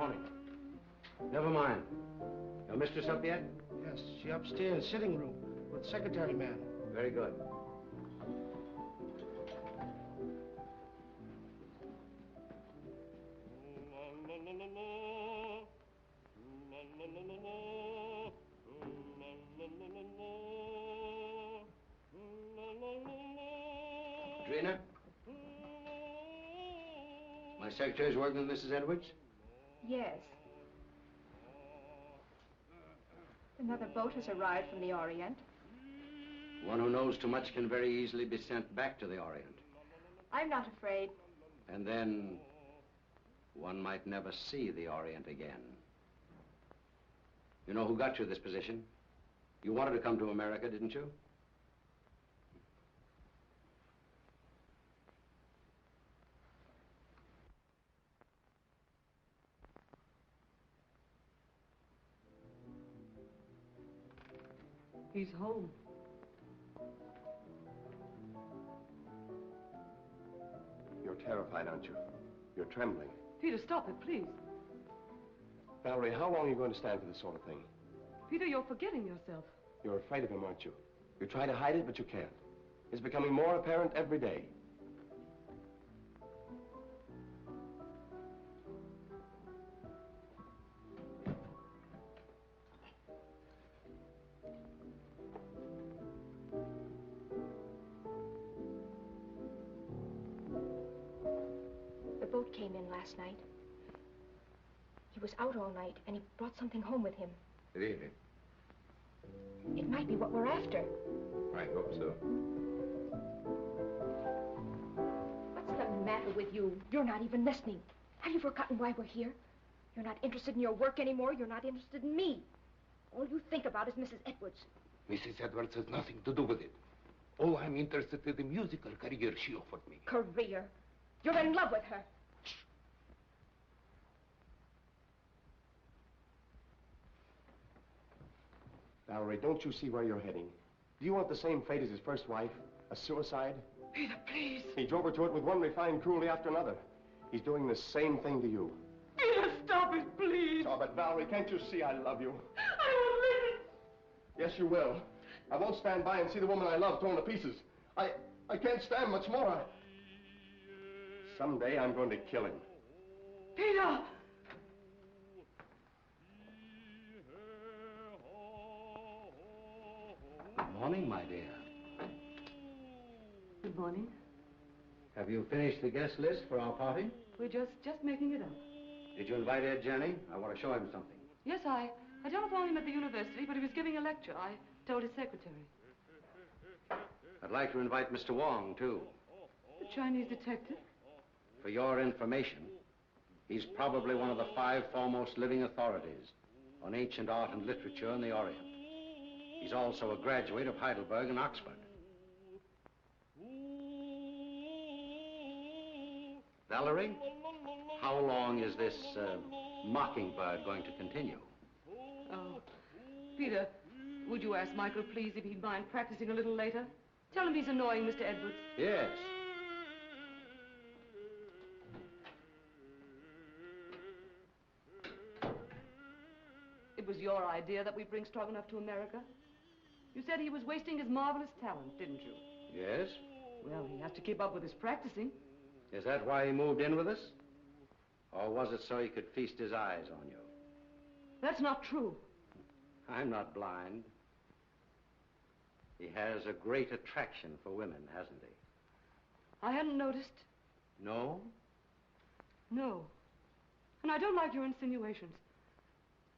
Morning. Never mind. Your mistress up yet? Yes, she upstairs, sitting room, with secretary man. Very good. Trina? My secretary's working with Mrs. Edwards? Yes. Another boat has arrived from the Orient. One who knows too much can very easily be sent back to the Orient. I'm not afraid. And then one might never see the Orient again. You know who got you this position? You wanted to come to America, didn't you? He's home. You're terrified, aren't you? You're trembling. Peter, stop it, please. Valerie, how long are you going to stand for this sort of thing? Peter, you're forgetting yourself. You're afraid of him, aren't you? You try to hide it, but you can't. It's becoming more apparent every day. The boat came in last night. He was out all night, and he brought something home with him. Really? It might be what we're after. I hope so. What's the matter with you? You're not even listening. Have you forgotten why we're here? You're not interested in your work anymore. You're not interested in me. All you think about is Mrs. Edwards. Mrs. Edwards has nothing to do with it. All I'm interested in the musical career she offered me. Career? You're in love with her. Valerie, don't you see where you're heading? Do you want the same fate as his first wife? A suicide? Peter, please. He drove her to it with one refined cruelty after another. He's doing the same thing to you. Peter, stop it, please. Oh, but Valerie, can't you see I love you? I won't listen. Yes, you will. I won't stand by and see the woman I love torn to pieces. I can't stand much more. Someday I'm going to kill him. Peter! Good morning, my dear. Good morning. Have you finished the guest list for our party? We're just making it up. Did you invite Ed Jenny? I want to show him something. Yes, I telephoned him at the university, but he was giving a lecture. I told his secretary. I'd like to invite Mr. Wong, too. The Chinese detective? For your information, he's probably one of the 5 foremost living authorities on ancient art and literature in the Orient. He's also a graduate of Heidelberg and Oxford. Valerie, how long is this mockingbird going to continue? Oh, Peter, would you ask Michael, please, if he'd mind practicing a little later? Tell him he's annoying Mr. Edwards. Yes. It was your idea that we bring Stroganoff to America. You said he was wasting his marvelous talent, didn't you? Yes? Well, he has to keep up with his practicing. Is that why he moved in with us? Or was it so he could feast his eyes on you? That's not true. I'm not blind. He has a great attraction for women, hasn't he? I hadn't noticed. No? No. And I don't like your insinuations.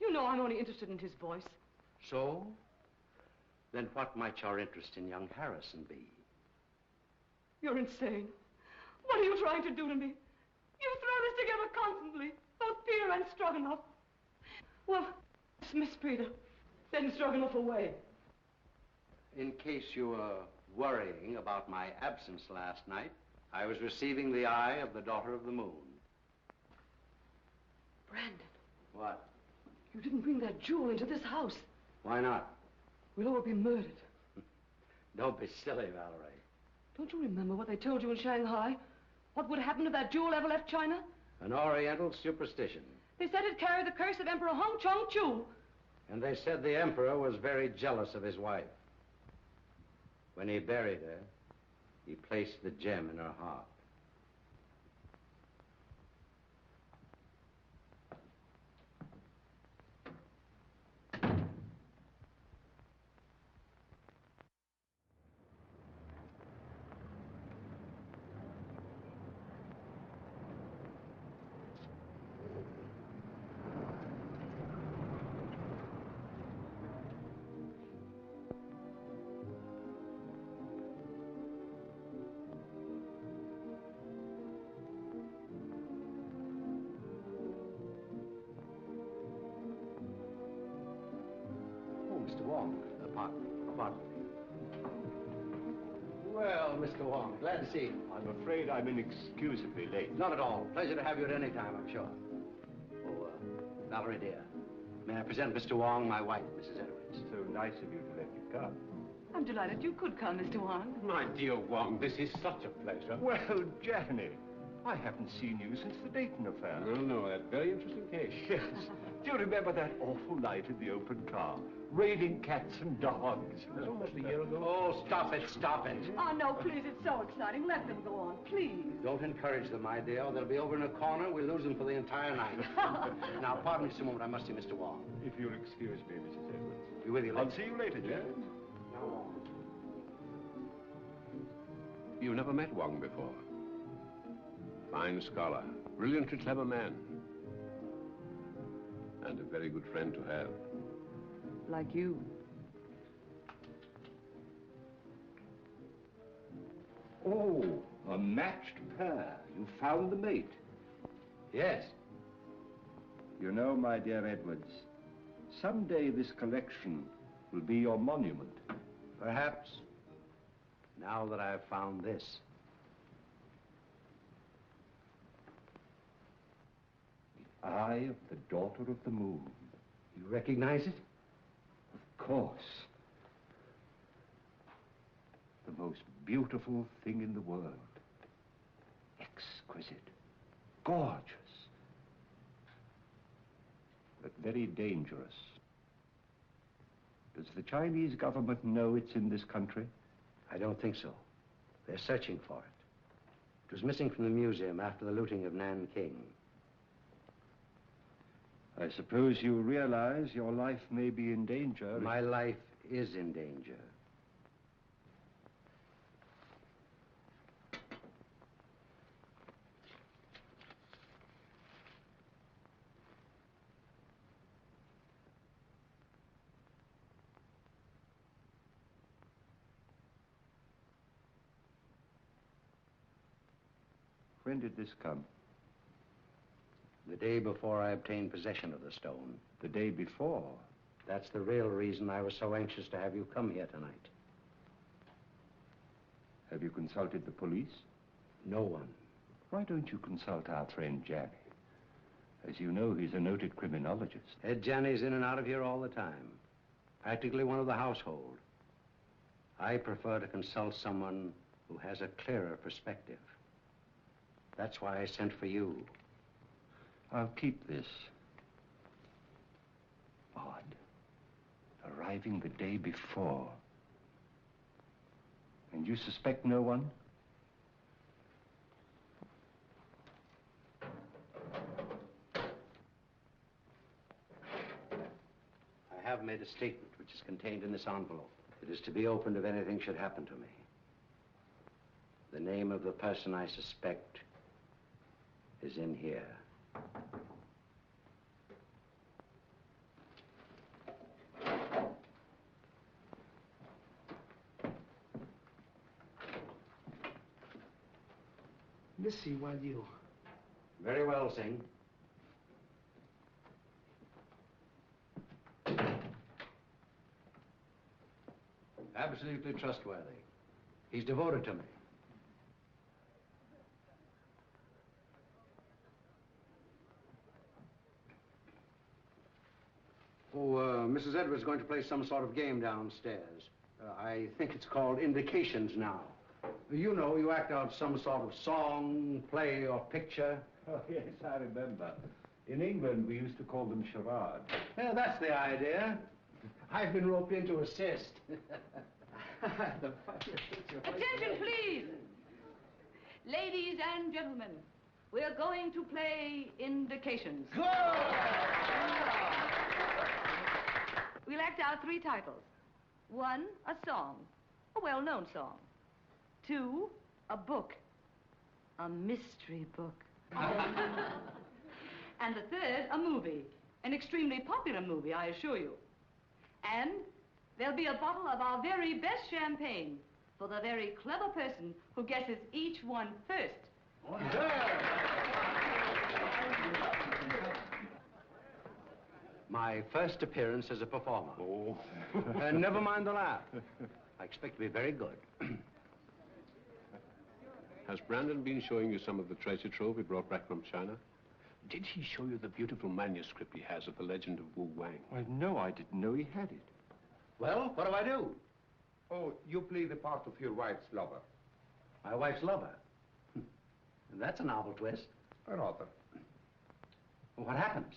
You know I'm only interested in his voice. So? Then what might your interest in young Harrison be? You're insane. What are you trying to do to me? You throw this together constantly, both Peter and Stroganoff. Well, dismiss Peter, send Stroganoff away. In case you were worrying about my absence last night, I was receiving the eye of the daughter of the moon. Brandon. What? You didn't bring that jewel into this house. Why not? We'll all be murdered. Don't be silly, Valerie. Don't you remember what they told you in Shanghai? What would happen if that jewel ever left China? An Oriental superstition. They said it carried the curse of Emperor Hong Chong-chu. And they said the emperor was very jealous of his wife. When he buried her, he placed the gem in her heart. Mr. Wong, pardon me. Well, Mr. Wong, glad to see you. I'm afraid I'm inexcusably late. Not at all. Pleasure to have you at any time, I'm sure. Oh, Valerie, dear, may I present Mr. Wong, my wife, Mrs. Edwards. So nice of you to let me come. I'm delighted you could come, Mr. Wong. My dear Wong, this is such a pleasure. Well, Janny, I haven't seen you since the Dayton affair. No, that very interesting case. Yes. Do you remember that awful night in the open car? Raining cats and dogs. It was almost a year ago. Oh, stop it, stop it. Oh, no, please, it's so exciting. Let them go on, please. Don't encourage them, my dear. They'll be over in a corner. We'll lose them for the entire night. Now, pardon me just a moment. I must see Mr. Wong. If you'll excuse me, Mrs. Edwards. Be with you later. I'll see you later, Jan. Now, Wong. You never met Wong before. Fine scholar, brilliantly clever man. And a very good friend to have. Like you. Oh, a matched pair. You found the mate. Yes. You know, my dear Edwards, someday this collection will be your monument. Perhaps. Now that I've found this. The eye of the daughter of the moon. You recognize it? Of course. The most beautiful thing in the world. Exquisite. Gorgeous. But very dangerous. Does the Chinese government know it's in this country? I don't think so. They're searching for it. It was missing from the museum after the looting of Nanking. I suppose you realize your life may be in danger. My life is in danger. When did this come? The day before I obtained possession of the stone. The day before. That's the real reason I was so anxious to have you come here tonight. Have you consulted the police? No one. Why don't you consult our friend Janny? As you know, he's a noted criminologist. Ed Janney's in and out of here all the time. Practically one of the household. I prefer to consult someone who has a clearer perspective. That's why I sent for you. I'll keep this. Odd. Arriving the day before. And you suspect no one? I have made a statement which is contained in this envelope. It is to be opened if anything should happen to me. The name of the person I suspect is in here. Missy, while you... Very well, Singh. Absolutely trustworthy. He's devoted to me. Oh, Mrs. Edwards is going to play some sort of game downstairs. I think it's called Indications now. You know, you act out some sort of song, play, or picture. Oh, yes, I remember. In England, we used to call them charades. Yeah, that's the idea. I've been roped in to assist. Attention, please. Ladies and gentlemen, we are going to play indications. Good! We'll act out 3 titles. 1, a song, a well-known song. 2, a book, a mystery book. And the 3rd, a movie, an extremely popular movie, I assure you. And there'll be a bottle of our very best champagne for the very clever person who guesses each one first. My first appearance as a performer. Oh. Never mind the laugh. I expect to be very good. Has Brandon been showing you some of the treasure trove he brought back from China? Did he show you the beautiful manuscript he has of the legend of Wu Wang? Well, no, I didn't know he had it. Well, what do I do? Oh, you play the part of your wife's lover. My wife's lover. That's a novel twist. Rather. Well, what happens?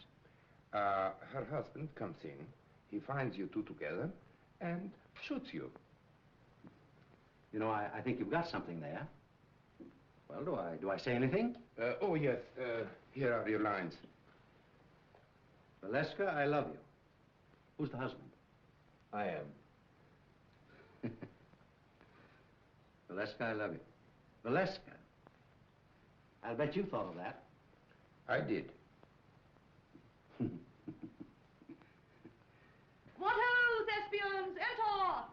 Her husband comes in, he finds you two together, and shoots you. You know, I think you've got something there. Well, do I say anything? Oh, yes. Here are your lines. Valeska, I love you. Who's the husband? I am. Valeska, I love you. Valeska. I'll bet you thought of that. I did. What ho, thespians, enter!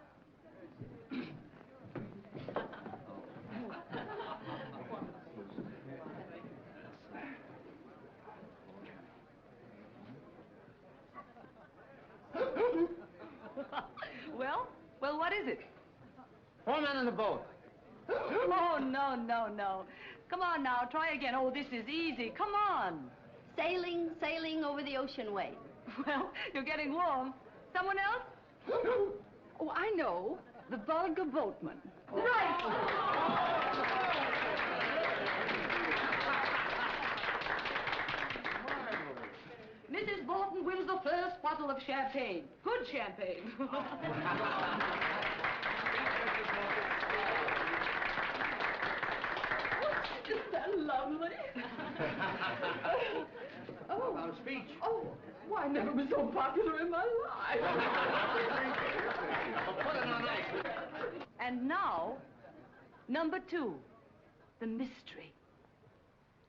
Well, what is it? 4 men in the boat. Oh, no. Come on now, try again. Oh, this is easy. Come on. Sailing over the ocean wave. Well, you're getting warm. Someone else? Oh, I know. The vulgar boatman. Right! Mrs. Bolton wins the first bottle of champagne. Good champagne. Isn't that lovely? About a speech. Oh, why, I never was so popular in my life. Put it on ice. And now, number 2, the mystery.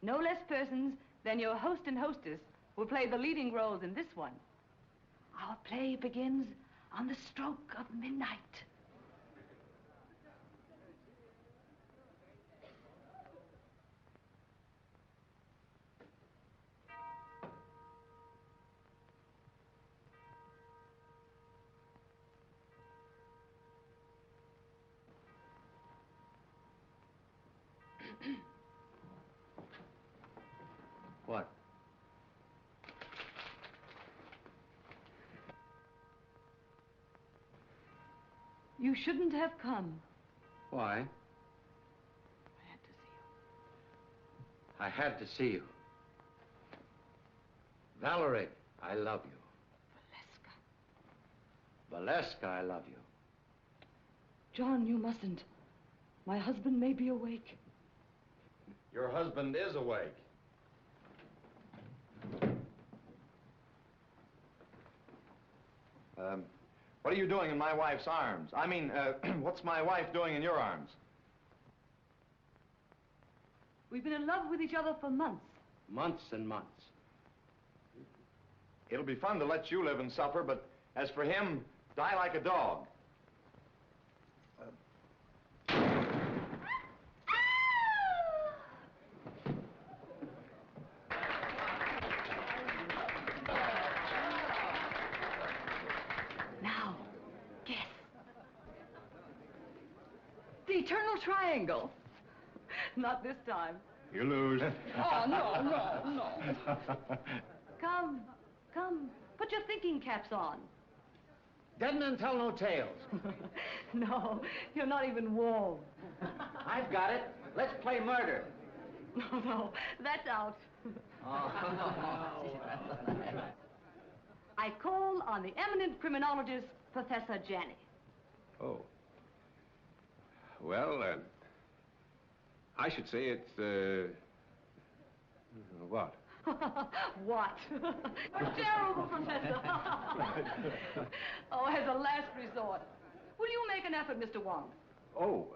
No less persons than your host and hostess will play the leading roles in this one. Our play begins on the stroke of midnight. What? You shouldn't have come. Why? I had to see you. I had to see you. Valerie, I love you. Valeska, I love you. John, you mustn't. My husband may be awake. Your husband is awake. What are you doing in my wife's arms? I mean, what's my wife doing in your arms? We've been in love with each other for months. Months and months. It'll be fun to let you live and suffer, but as for him, die like a dog. Now, guess. The eternal triangle. Not this time. You lose. Oh, no. Come. Put your thinking caps on. Dead men tell no tales. No, you're not even warm. I've got it. Let's play murder. No, that's out. I call on the eminent criminologist, Professor Janney. Oh. Well, I should say it's, what? What? Terrible, Professor. Oh, as a last resort. Will you make an effort, Mr. Wong? Oh,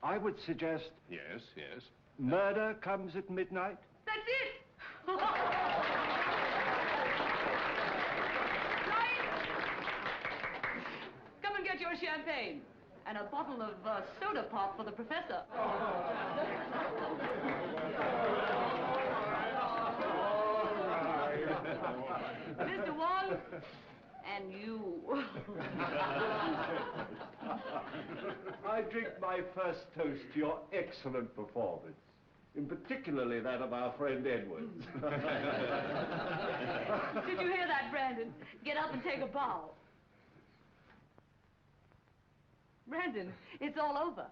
I would suggest Yes, yes. murder comes at midnight. That's it! Right! Come and get your champagne. And a bottle of soda pop for the professor. Mr. Wong, and you. I drink my first toast to your excellent performance, in particularly that of our friend Edwards. Did you hear that, Brandon? Get up and take a bow. Brandon, it's all over.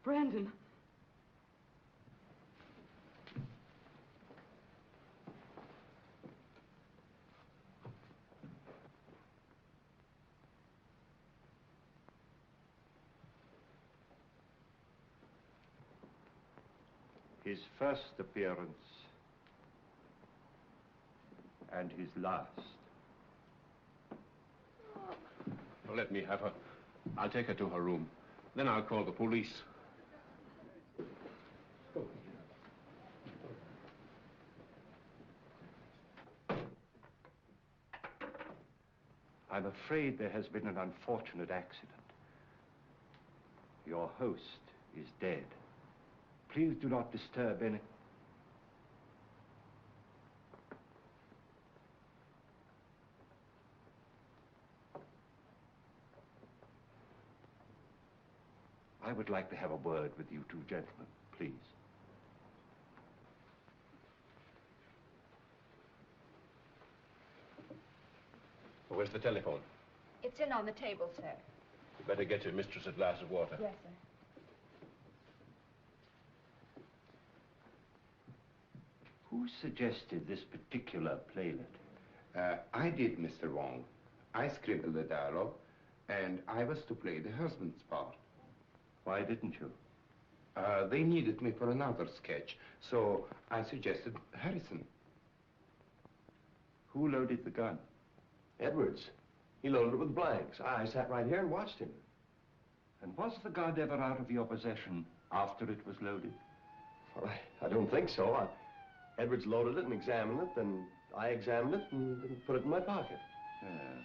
Brandon. His first appearance and his last. Well, let me have her. I'll take her to her room. Then I'll call the police. I'm afraid there has been an unfortunate accident. Your host is dead. Please do not disturb any... I would like to have a word with you two gentlemen, please. Where's the telephone? It's in on the table, sir. You better get your mistress a glass of water. Yes, sir. Who suggested this particular playlet? I did, Mr. Wong. I scribbled the dialogue, and I was to play the husband's part. Why didn't you? They needed me for another sketch, so I suggested Harrison. Who loaded the gun? Edwards. He loaded it with blanks. I sat right here and watched him. And was the gun ever out of your possession after it was loaded? Well, I don't think so. Edwards loaded it and examined it, then I examined it and put it in my pocket. Yeah.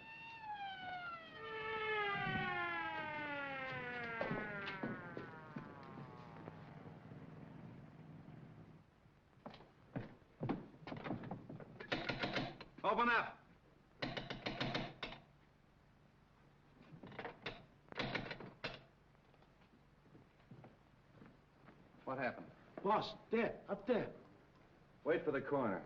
Open up. What happened? Boss, dead, up there. Wait for the coroner.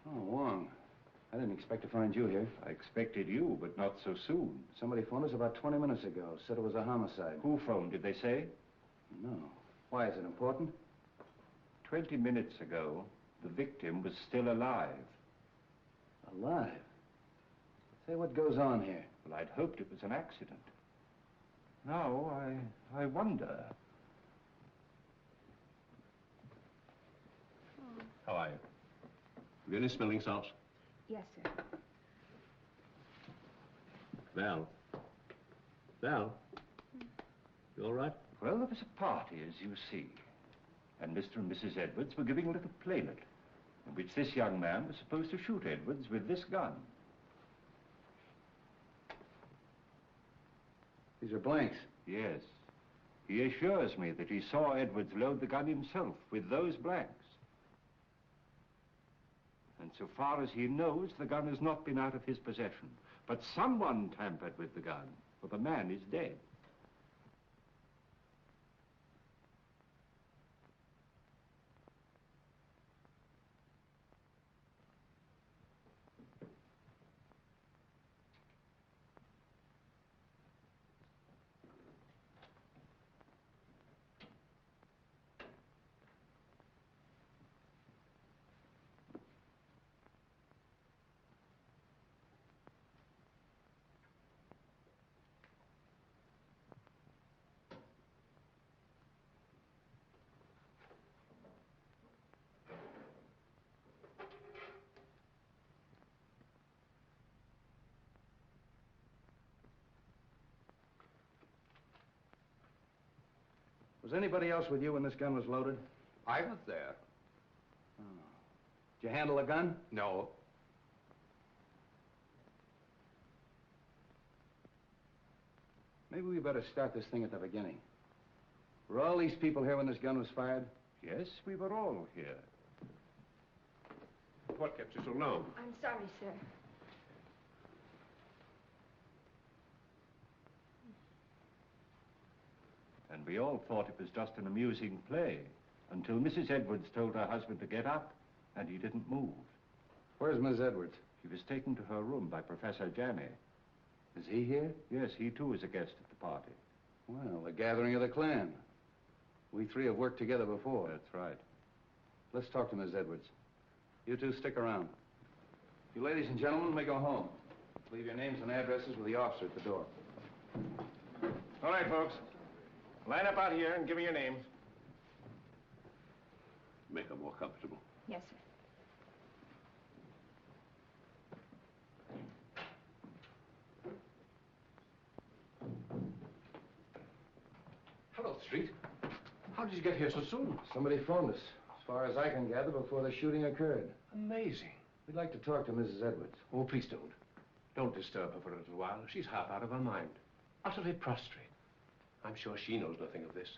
Oh, Wong. I didn't expect to find you here. I expected you, but not so soon. Somebody phoned us about 20 minutes ago. Said it was a homicide. Who phoned, did they say? No. Why, is it important? 20 minutes ago, the victim was still alive. Alive? Say, what goes on here? Well, I'd hoped it was an accident. Now, I wonder. How are you? Have you any smelling salts? Yes, sir. Val? Val? You all right? Well, there was a party, as you see. And Mr. and Mrs. Edwards were giving a little playlet, in which this young man was supposed to shoot Edwards with this gun. These are blanks. Yes. He assures me that he saw Edwards load the gun himself with those blanks. And so far as he knows, the gun has not been out of his possession. But someone tampered with the gun, for the man is dead. Was anybody else with you when this gun was loaded? I was there. Oh. Did you handle the gun? No. Maybe we better start this thing at the beginning. Were all these people here when this gun was fired? Yes, we were all here. What kept you so long? I'm sorry, sir. And we all thought it was just an amusing play until Mrs. Edwards told her husband to get up, and he didn't move. Where's Miss Edwards? She was taken to her room by Professor Janney. Is he here? Yes, he too is a guest at the party. Well, the gathering of the clan. We three have worked together before. That's right. Let's talk to Miss Edwards. You two stick around. You ladies and gentlemen may go home. Leave your names and addresses with the officer at the door. All right, folks. Line up out here and give me your names. Make her more comfortable. Yes, sir. Hello, Street. How did you get here so soon? Somebody phoned us, as far as I can gather, before the shooting occurred. Amazing. We'd like to talk to Mrs. Edwards. Oh, please don't. Don't disturb her for a little while. She's half out of her mind. Utterly prostrate. I'm sure she knows nothing of this.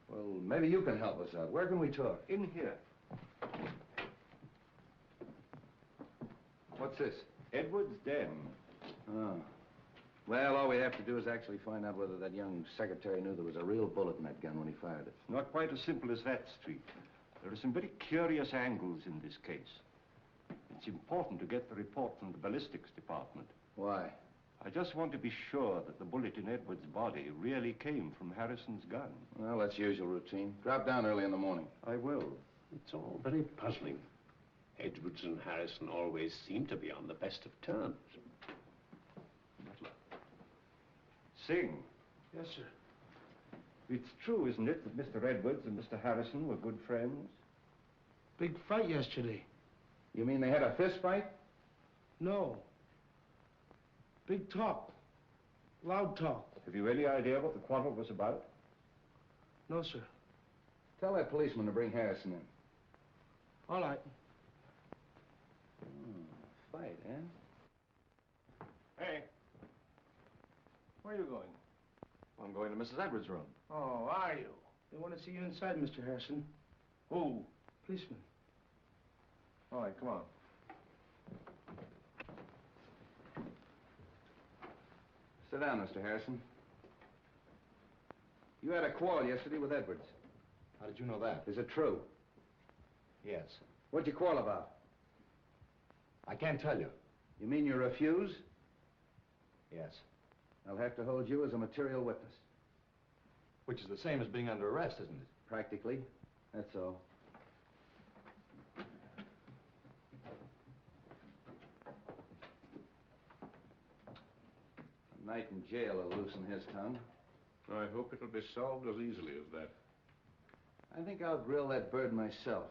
Well, maybe you can help us out. Where can we talk? In here. What's this? Edwards' den. Oh. Well, all we have to do is actually find out whether that young secretary knew there was a real bullet in that gun when he fired it. Not quite as simple as that, Street. There are some very curious angles in this case. It's important to get the report from the ballistics department. Why? I just want to be sure that the bullet in Edwards' body really came from Harrison's gun. Well, that's usual routine. Drop down early in the morning. I will. It's all very puzzling. Edwards and Harrison always seem to be on the best of terms. Butler. Sing. Yes, sir. It's true, isn't it, that Mr. Edwards and Mr. Harrison were good friends? Big fight yesterday. You mean they had a fist fight? No. Big talk. Loud talk. Have you any idea what the quarrel was about? No, sir. Tell that policeman to bring Harrison in. All right. Fight, eh? Hey. Where are you going? I'm going to Mrs. Edwards' room. Oh, are you? They want to see you inside, Mr. Harrison. Who? Policeman. All right, come on. Sit down, Mr. Harrison. You had a quarrel yesterday with Edwards. How did you know that? Is it true? Yes. What'd you quarrel about? I can't tell you. You mean you refuse? Yes. I'll have to hold you as a material witness. Which is the same as being under arrest, isn't it? Practically. That's all. A night in jail will loosen his tongue. I hope it'll be solved as easily as that. I think I'll grill that bird myself.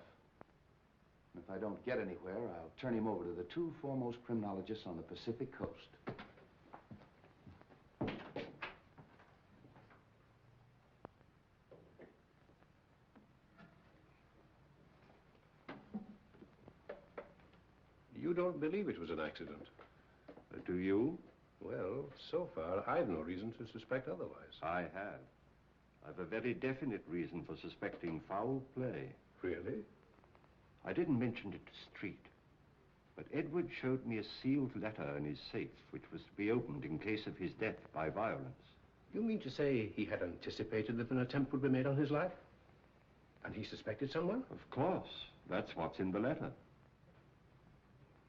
And if I don't get anywhere, I'll turn him over to the two foremost criminologists on the Pacific Coast. You don't believe it was an accident? Do you? Well, so far, I've no reason to suspect otherwise. I have. I've a very definite reason for suspecting foul play. Really? I didn't mention it to Street, but Edward showed me a sealed letter in his safe, which was to be opened in case of his death by violence. You mean to say he had anticipated that an attempt would be made on his life? And he suspected someone? Of course. That's what's in the letter.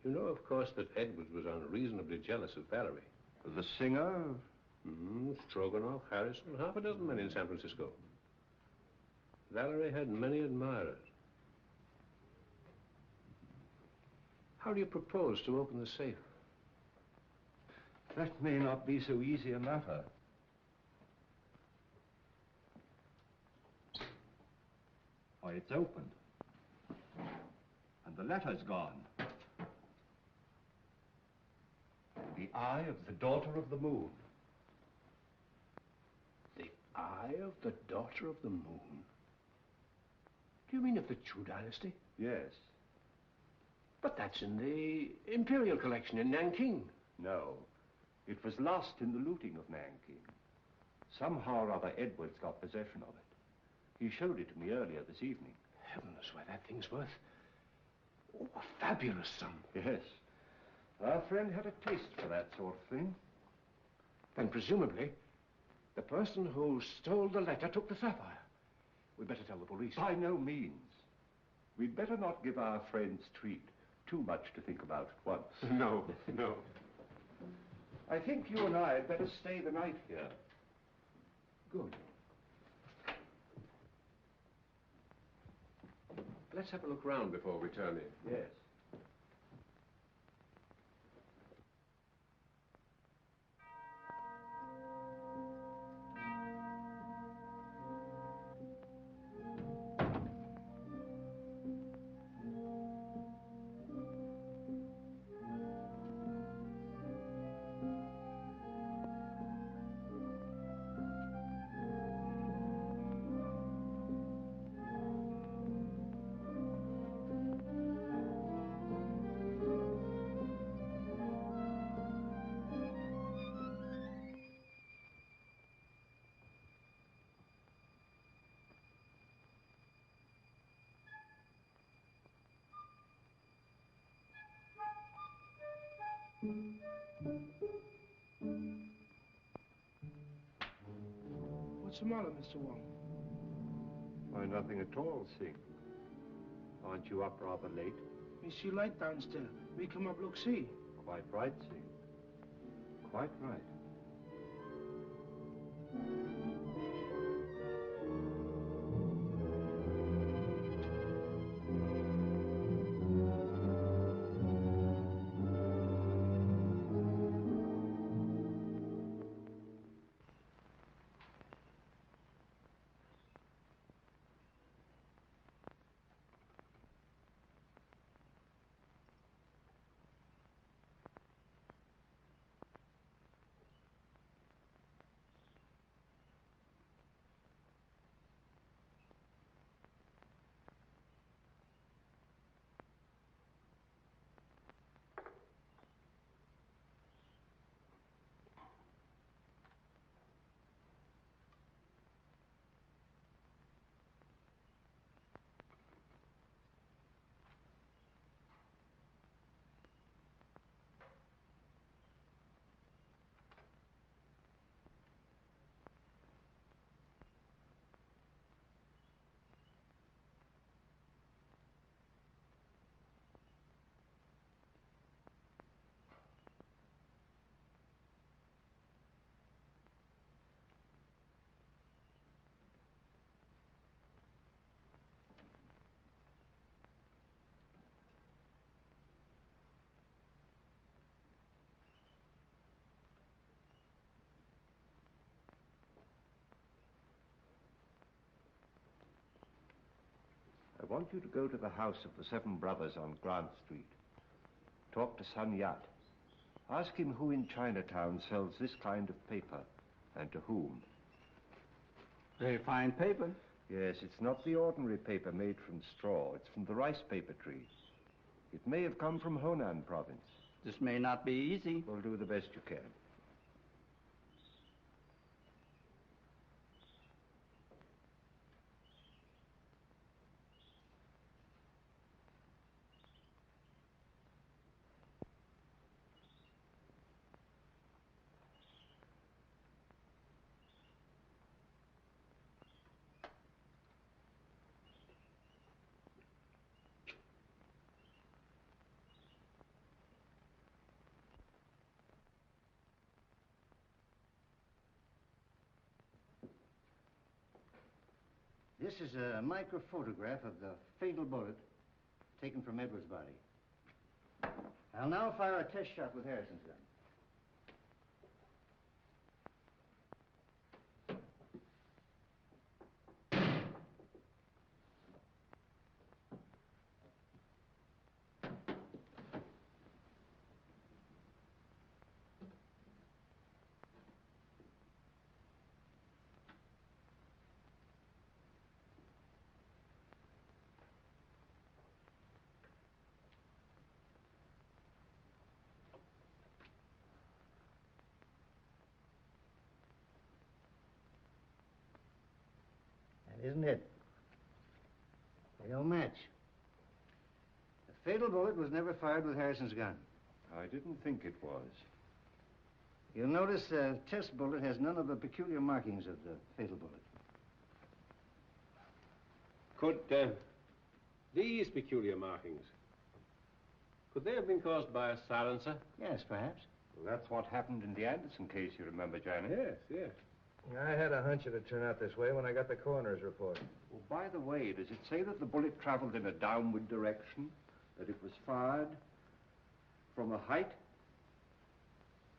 You know, of course, that Edwards was unreasonably jealous of Valerie. The singer? Stroganoff, Harrison, half a dozen men in San Francisco. Valerie had many admirers. How do you propose to open the safe? That may not be so easy a matter. Why, it's opened. And the letter's gone. The eye of the daughter of the moon. The Eye of the Daughter of the Moon? Do you mean of the Chu dynasty? Yes. But that's in the Imperial collection in Nanking. No. It was lost in the looting of Nanking. Somehow or other, Edwards got possession of it. He showed it to me earlier this evening. Heaven knows why that thing's worth. Oh, a fabulous sum. Yes. Our friend had a taste for that sort of thing. Then presumably, the person who stole the letter took the sapphire. We'd better tell the police. By no means. We'd better not give our friend's treat too much to think about at once. No, no. I think you and I had better stay the night here. Good. Let's have a look round before we turn in. Yes. What's the matter, Mr. Wong? Why, nothing at all, Sing. Aren't you up rather late? We see light downstairs. We come up, look, see. Quite right, Sing. Quite right. I want you to go to the house of the Seven Brothers on Grant Street. Talk to Sun Yat. Ask him who in Chinatown sells this kind of paper, and to whom. Very fine paper. Yes, it's not the ordinary paper made from straw. It's from the rice paper tree. It may have come from Honan province. This may not be easy. Well, do the best you can. This is a microphotograph of the fatal bullet taken from Edwards' body. I'll now fire a test shot with Harrison's gun. isn't it? They'll match. The fatal bullet was never fired with Harrison's gun. I didn't think it was. You'll notice the test bullet has none of the peculiar markings of the fatal bullet. Could these peculiar markings, could they have been caused by a silencer? Yes, perhaps. Well, that's what happened in the Anderson case, you remember, Johnny? Yes, yes. I had a hunch it'd turn out this way when I got the coroner's report. Well, by the way, does it say that the bullet traveled in a downward direction? That it was fired from a height?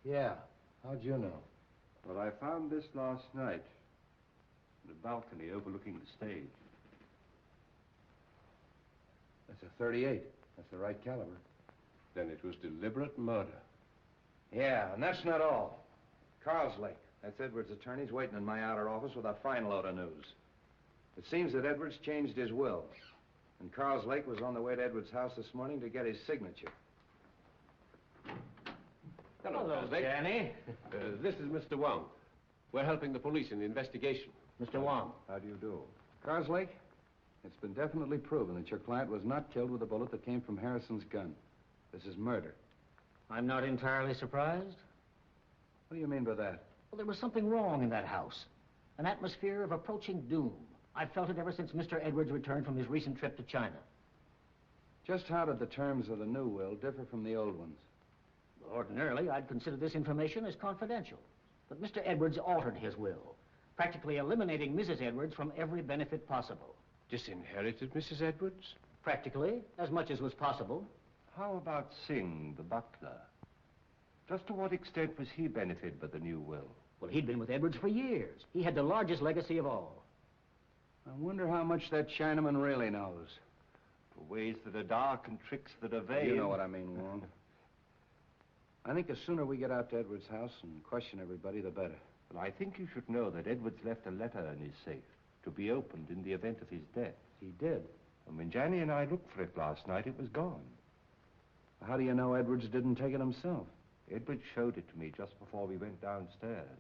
Yeah. How'd you know? Well, I found this last night in the balcony overlooking the stage. That's a 38. That's the right caliber. Then it was deliberate murder. Yeah, and that's not all. Carlslake, that's Edwards' attorney's waiting in my outer office with a fine load of news. It seems that Edwards changed his will, and Carlslake was on the way to Edwards' house this morning to get his signature. Hello, Danny. This is Mr. Wong. We're helping the police in the investigation. Mr. Wong. How do you do? Carslake, it's been definitely proven that your client was not killed with a bullet that came from Harrison's gun. This is murder. I'm not entirely surprised. What do you mean by that? Well, there was something wrong in that house. An atmosphere of approaching doom. I've felt it ever since Mr. Edwards returned from his recent trip to China. Just how did the terms of the new will differ from the old ones? Well, ordinarily, I'd consider this information as confidential. But Mr. Edwards altered his will, practically eliminating Mrs. Edwards from every benefit possible. Disinherited Mrs. Edwards? Practically, as much as was possible. How about Singh, the butler? Just to what extent was he benefited by the new will? Well, he'd been with Edwards for years. He had the largest legacy of all. I wonder how much that Chinaman really knows. For ways that are dark and tricks that are vain. You know what I mean, Wong. I think the sooner we get out to Edwards' house and question everybody, the better. But I think you should know that Edwards left a letter in his safe to be opened in the event of his death. He did. And when Johnny and I looked for it last night, it was gone. How do you know Edwards didn't take it himself? Edwards showed it to me just before we went downstairs.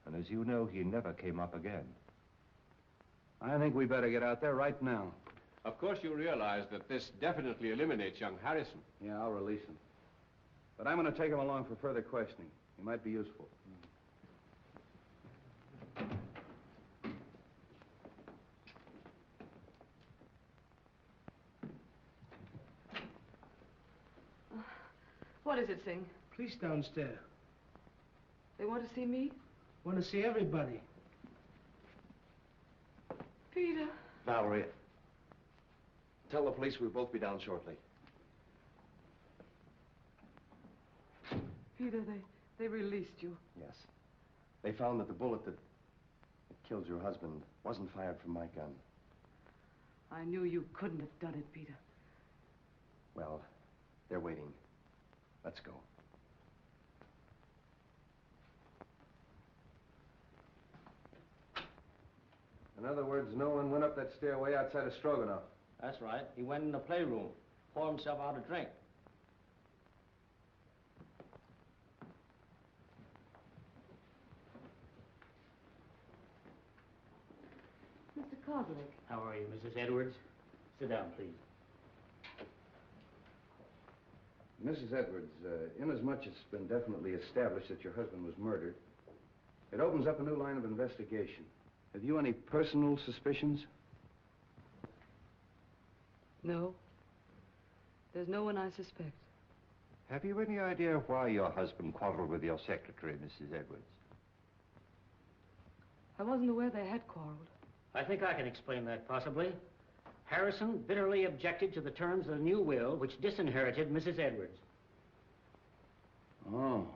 And as you know, he never came up again. I think we better get out there right now. Of course you realize that this definitely eliminates young Harrison. Yeah, I'll release him. But I'm going to take him along for further questioning. He might be useful. What is it, Singh? Police downstairs. They want to see me? Want to see everybody. Peter. Valerie, tell the police we'll both be down shortly. Peter, they released you. Yes. They found that the bullet that killed your husband wasn't fired from my gun. I knew you couldn't have done it, Peter. Well, they're waiting. Let's go. In other words, no one went up that stairway outside of Stroganoff. That's right. He went in the playroom, poured himself out a drink. Mr. Kozlik. How are you, Mrs. Edwards? Sit down, please. Mrs. Edwards, inasmuch it's been definitely established that your husband was murdered, it opens up a new line of investigation. Have you any personal suspicions? No. There's no one I suspect. Have you any idea why your husband quarreled with your secretary, Mrs. Edwards? I wasn't aware they had quarreled. I think I can explain that, possibly. Harrison bitterly objected to the terms of the new will, which disinherited Mrs. Edwards. Oh.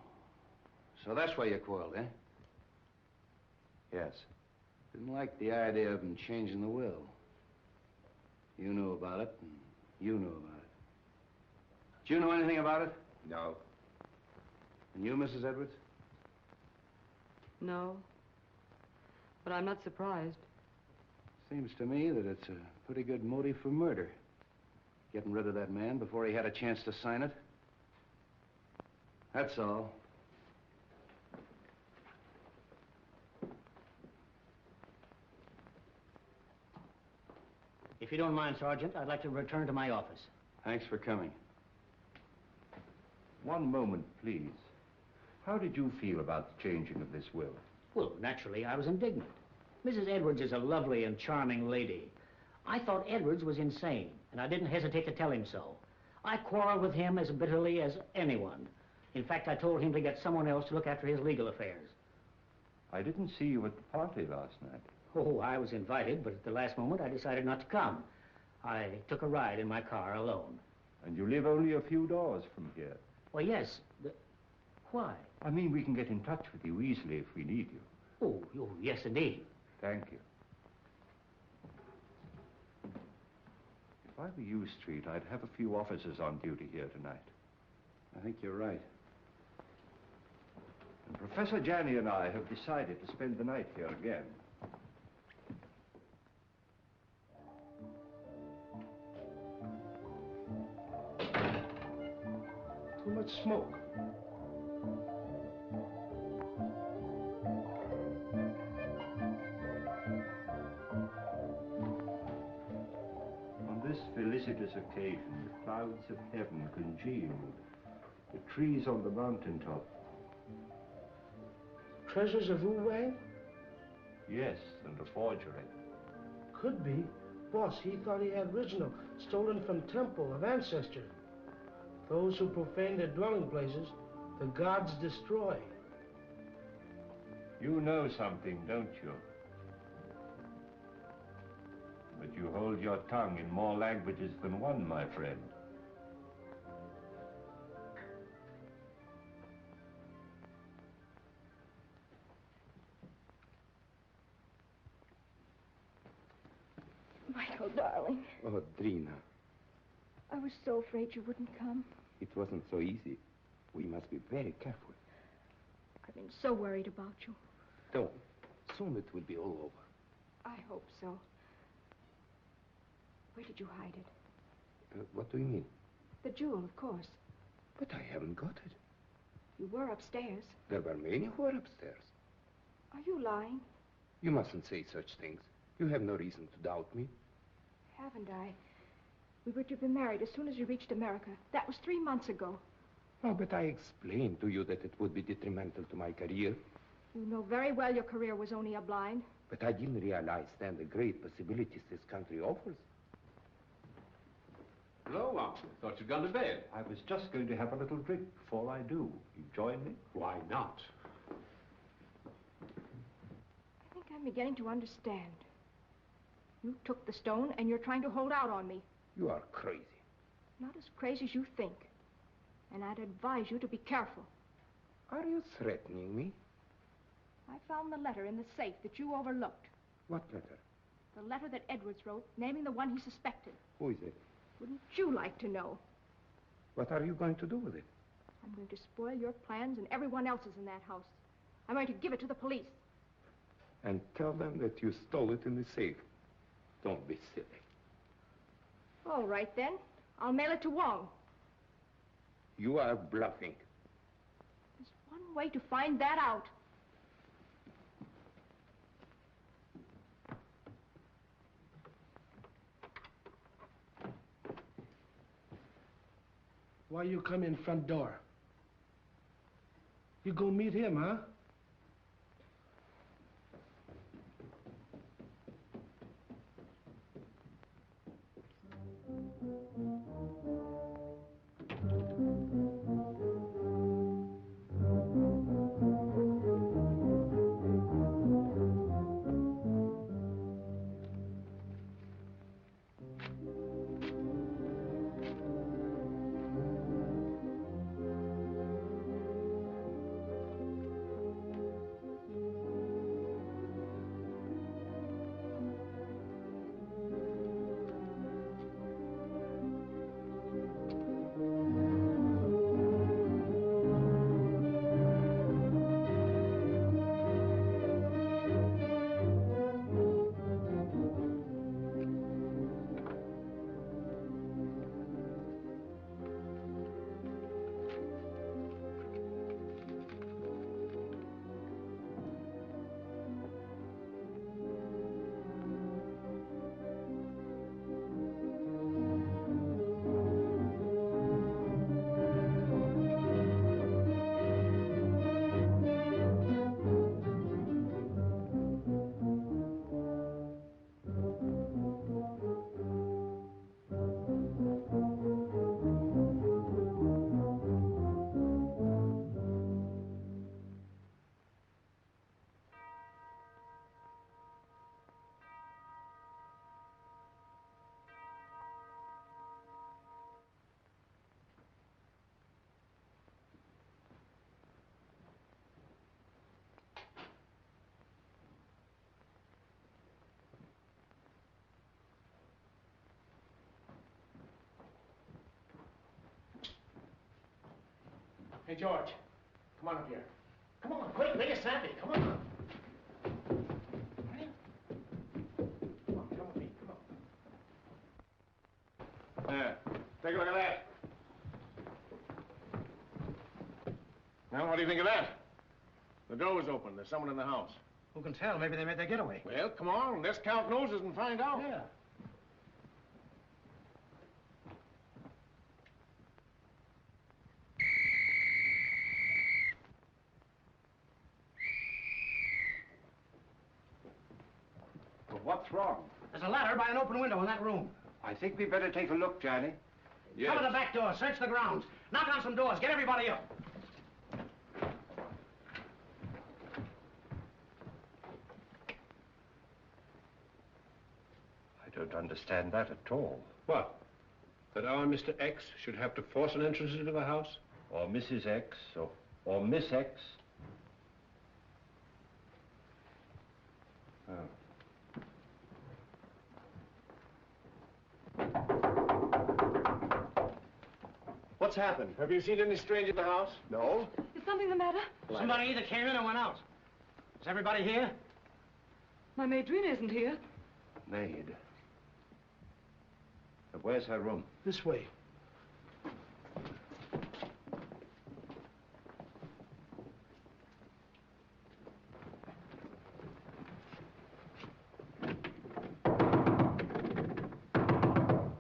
So that's why you quarreled, eh? Yes. Didn't like the idea of him changing the will. You knew about it, and you knew about it. Did you know anything about it? No. And you, Mrs. Edwards? No. But I'm not surprised. Seems to me that it's a pretty good motive for murder. Getting rid of that man before he had a chance to sign it. That's all. If you don't mind, Sergeant, I'd like to return to my office. Thanks for coming. One moment, please. How did you feel about the changing of this will? Well, naturally, I was indignant. Mrs. Edwards is a lovely and charming lady. I thought Edwards was insane, and I didn't hesitate to tell him so. I quarreled with him as bitterly as anyone. In fact, I told him to get someone else to look after his legal affairs. I didn't see you at the party last night. Oh, I was invited, but at the last moment I decided not to come. I took a ride in my car alone. And you live only a few doors from here. Well, yes, but why? I mean, we can get in touch with you easily if we need you. Oh, yes, indeed. Thank you. If I were you, Street, I'd have a few officers on duty here tonight. I think you're right. And Professor Janney and I have decided to spend the night here again. Too much smoke. On this felicitous occasion, the clouds of heaven congealed. The trees on the mountaintop. Treasures of Wu Wang? Yes, and a forgery. Could be. Boss, he thought he had original, stolen from temple of ancestor. Those who profane their dwelling places, the gods destroy. You know something, don't you? But you hold your tongue in more languages than one, my friend. Michael, darling, Oh, Drina, I was so afraid you wouldn't come. it wasn't so easy. We must be very careful. I've been so worried about you. Don't. Soon it will be all over. I hope so. Where did you hide it? What do you mean? The jewel, of course. But I haven't got it. You were upstairs. There were many who were upstairs. Are you lying? You mustn't say such things. You have no reason to doubt me. Haven't I? We were to be married as soon as you reached America. That was 3 months ago. Oh, but I explained to you that it would be detrimental to my career. You know very well your career was only a blind. But I didn't realize then the great possibilities this country offers. Hello, Uncle. Thought you'd gone to bed. I was just going to have a little drink before I do. You join me? Why not? I think I'm beginning to understand. You took the stone and you're trying to hold out on me. You are crazy. Not as crazy as you think. And I'd advise you to be careful. Are you threatening me? I found the letter in the safe that you overlooked. What letter? The letter that Edwards wrote, naming the one he suspected. Who is it? Wouldn't you like to know? What are you going to do with it? I'm going to spoil your plans and everyone else's in that house. I'm going to give it to the police. And tell them that you stole it in the safe. Don't be silly. All right, then. I'll mail it to Wong. You are bluffing. There's one way to find that out. Why you come in front door? You go meet him, huh? Hey, George, come on up here. Come on, quick, make it snappy. Come on. Come on, come with me. Come on. There. Take a look at that. Now, what do you think of that? The door was open. There's someone in the house. Who can tell? Maybe they made their getaway. Well, come on. Let's count noses and find out. Yeah. Well, what's wrong? There's a ladder by an open window in that room. I think we better take a look, Johnny. Yes. Come to the back door. Search the grounds. Knock on some doors. Get everybody up. I don't understand that at all. What? That our Mr. X should have to force an entrance into the house? Or Mrs. X, or Miss X. Oh. What's happened? Have you seen any stranger in the house? No. Is something the matter? Somebody either came in or went out. Is everybody here? My maid Drina isn't here. Maid. Where's her room? This way.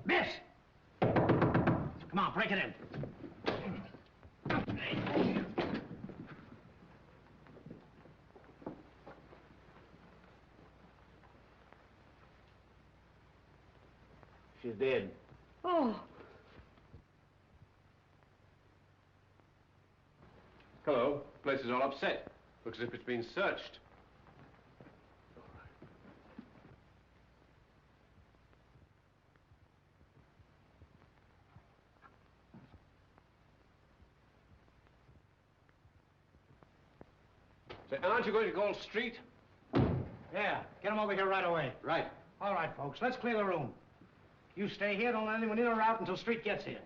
Miss! Come on, break it in. She's dead. Oh. Hello. Place is all upset. Looks as if it's been searched. Say, aren't you going to call Street? Yeah, get them over here right away. Right. All right, folks, let's clear the room. You stay here, don't let anyone in or out until Street gets here.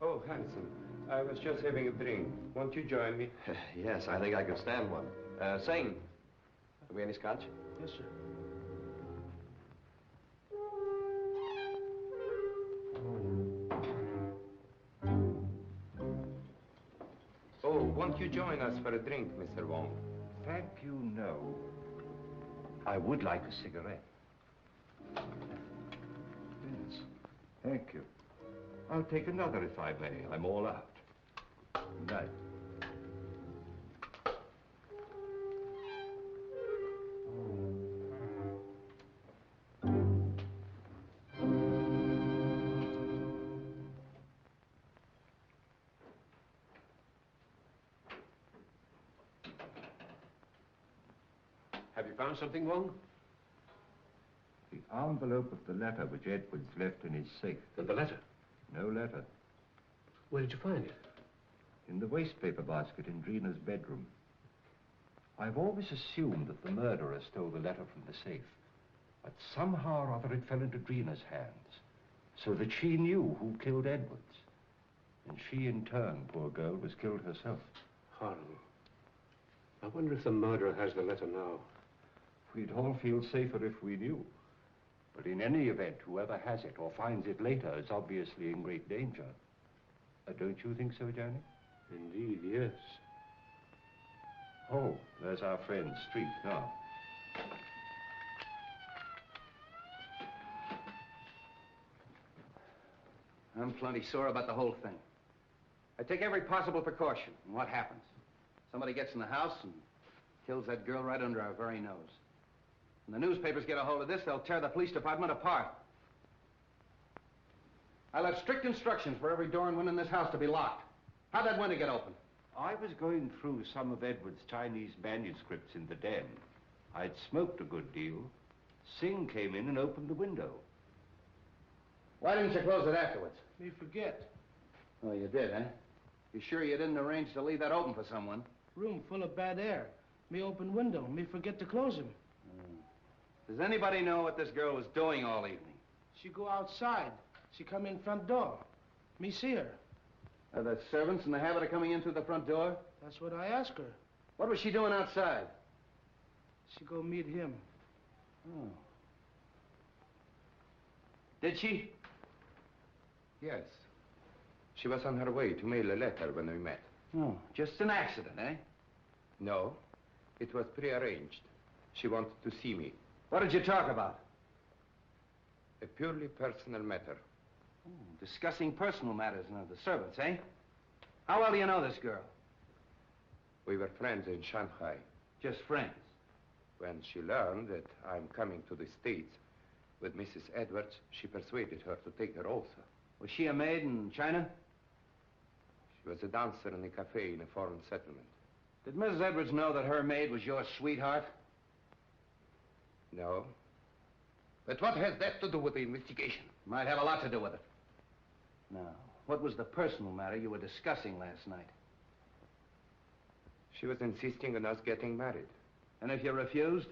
Oh, handsome. I was just having a drink. Won't you join me? Yes, I think I could stand one. Sing. Have we any scotch? Yes, sir. Oh, won't you join us for a drink, Mr. Wong? Thank you, no. I would like a cigarette. Yes, thank you. I'll take another if I may. I'm all out. Good night. Have you found something, Wong? The envelope of the letter which Edwards left in his safe. And the letter? No letter. Where did you find it? In the wastepaper basket in Drina's bedroom. I've always assumed that the murderer stole the letter from the safe. But somehow or other it fell into Drina's hands. So that she knew who killed Edwards. And she, in turn, poor girl, was killed herself. Horrible. I wonder if the murderer has the letter now. We'd all feel safer if we knew. But in any event, whoever has it or finds it later is obviously in great danger. Don't you think so, Johnny? Indeed, yes. Oh, there's our friend, Street, now. I'm plenty sore about the whole thing. I take every possible precaution. And what happens? Somebody gets in the house and kills that girl right under our very nose. When the newspapers get a hold of this, they'll tear the police department apart. I left strict instructions for every door and window in this house to be locked. How'd that window get open? I was going through some of Edward's Chinese manuscripts in the den. I'd smoked a good deal. Singh came in and opened the window. Why didn't you close it afterwards? Me forget. Oh, you did, eh? You sure you didn't arrange to leave that open for someone? Room full of bad air. Me open window. Me forget to close him. Does anybody know what this girl was doing all evening? She go outside. She come in front door. Me see her. Are the servants in the habit of coming in through the front door? That's what I asked her. What was she doing outside? She go meet him. Oh. Did she? Yes. She was on her way to mail a letter when we met. Oh, just an accident, eh? No, it was prearranged. She wanted to see me. What did you talk about? A purely personal matter. Oh, discussing personal matters now, the servants, eh? How well do you know this girl? We were friends in Shanghai. Just friends? When she learned that I'm coming to the States with Mrs. Edwards, she persuaded her to take her oath. Was she a maid in China? She was a dancer in a cafe in a foreign settlement. Did Mrs. Edwards know that her maid was your sweetheart? No. But what has that to do with the investigation? Might have a lot to do with it. Now, what was the personal matter you were discussing last night? She was insisting on us getting married. And if you refused?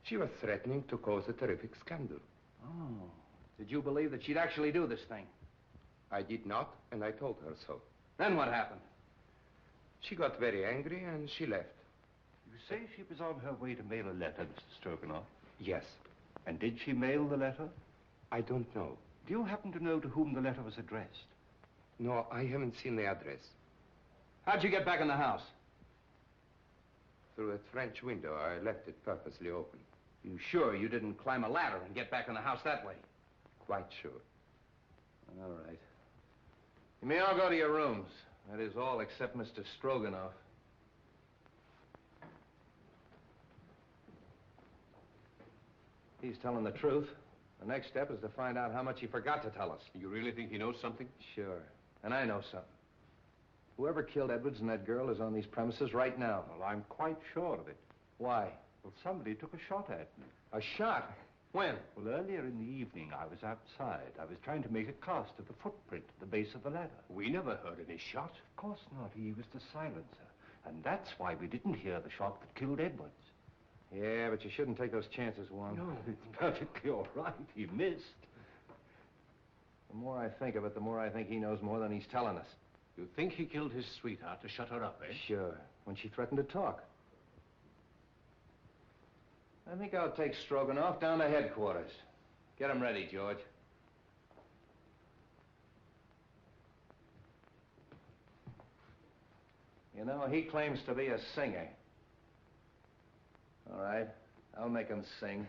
She was threatening to cause a terrific scandal. Oh. Did you believe that she'd actually do this thing? I did not, and I told her so. Then what happened? She got very angry, and she left. You say she was on her way to mail a letter, Mr. Stroganoff? Yes. And did she mail the letter? I don't know. Do you happen to know to whom the letter was addressed? No, I haven't seen the address. How'd you get back in the house? Through a French window. I left it purposely open. You sure you didn't climb a ladder and get back in the house that way? Quite sure. All right. You may all go to your rooms. That is all except Mr. Stroganoff. He's telling the truth. The next step is to find out how much he forgot to tell us. You really think he knows something? Sure. And I know something. Whoever killed Edwards and that girl is on these premises right now. Well, I'm quite sure of it. Why? Well, somebody took a shot at me. A shot? When? Well, earlier in the evening, I was outside. I was trying to make a cast of the footprint at the base of the ladder. We never heard any shot. Of course not. He was the silencer. And that's why we didn't hear the shot that killed Edwards. Yeah, but you shouldn't take those chances, Wong. No, it's perfectly all right. He missed. The more I think of it, the more I think he knows more than he's telling us. You think he killed his sweetheart to shut her up, eh? Sure. When she threatened to talk. I think I'll take Stroganoff down to headquarters. Get him ready, George. You know, he claims to be a singer. All right, I'll make him sing.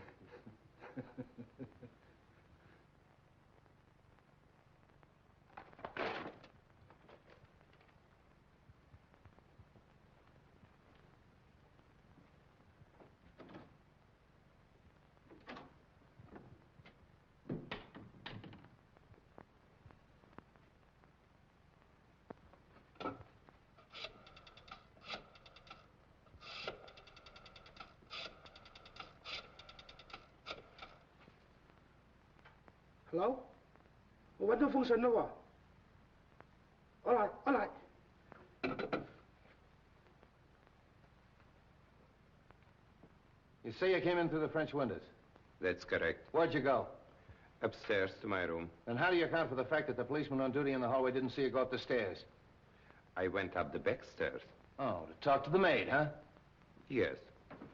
Hello? What the function no? All right, all right. You say you came in through the French windows? That's correct. Where'd you go? Upstairs to my room. And how do you account for the fact that the policeman on duty in the hallway didn't see you go up the stairs? I went up the back stairs. Oh, to talk to the maid, huh? Yes.